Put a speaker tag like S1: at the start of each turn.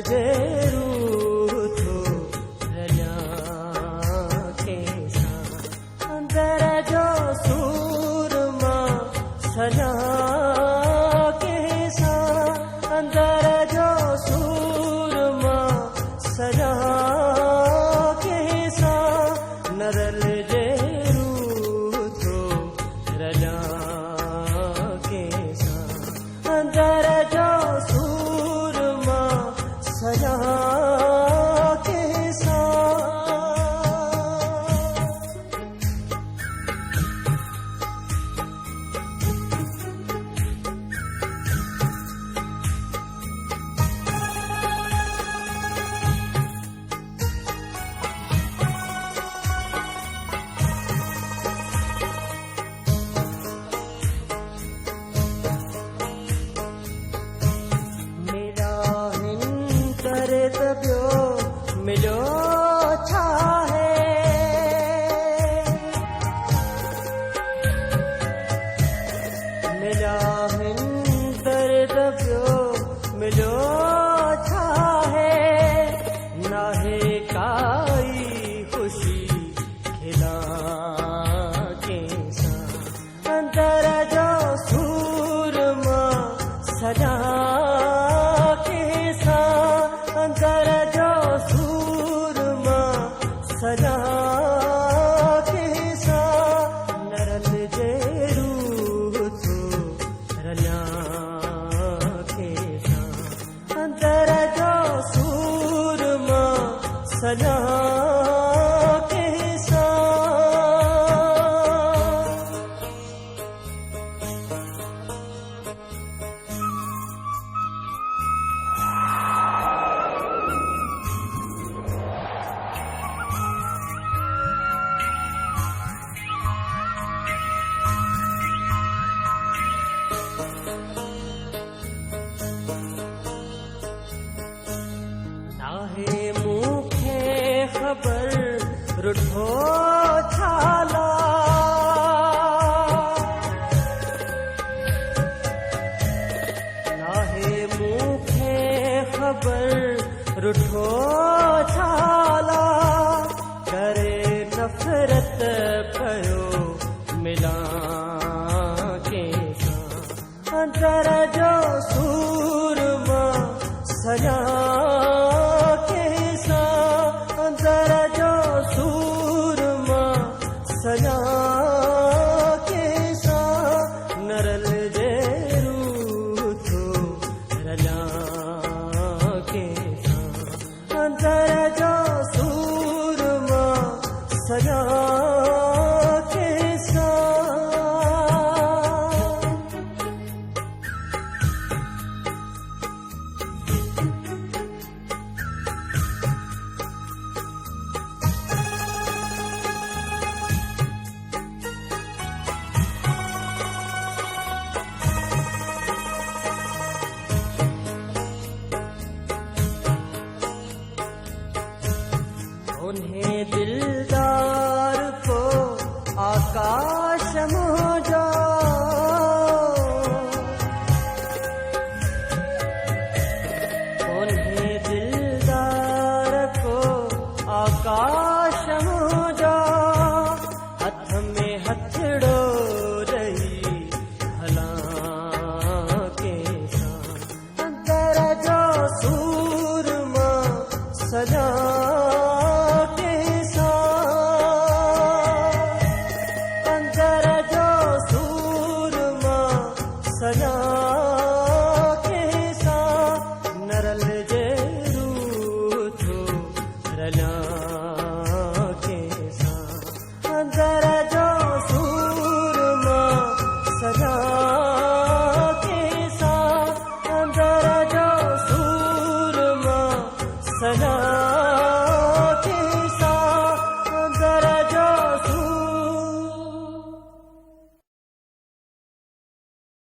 S1: जे रूठो रलिया केसा अंदर जो सूरमा सजा केसा अंदर जो सूरमा सजा केसा नरल जे रूठो रलिया केसा अंदर जो सूरमा सजा केसा मिलो छा है मिला हिंदर दबियो मिलो छा है नाहे काई खुशी खिला केसा अंदर जो सूरमा सजा केसा अंदर जो सूरमा सजा केसा नरल जे रूठो रलिया केसा अंदर जो सूरमा सजा केसा नाहे मुखे खबर रुठो छाला नाहे मुखे खबर रुठो छाला करे नफरत कयो मिला केसा अंदर जो सूरमा सजा केसा अंदर जो सूरमा सजा केसा नरल जे रूठो रलिया केसा अंदर जो सूरमा सजा केसा उन्हें दिलदार को आकाश मोजा उन्हें दिलदार को आकाश मोजा हथ में हथड़ो रही भला केसा अंदर जो सूरमा सजा सजा केसा नरल जे रूठो रलिया केसा अंदर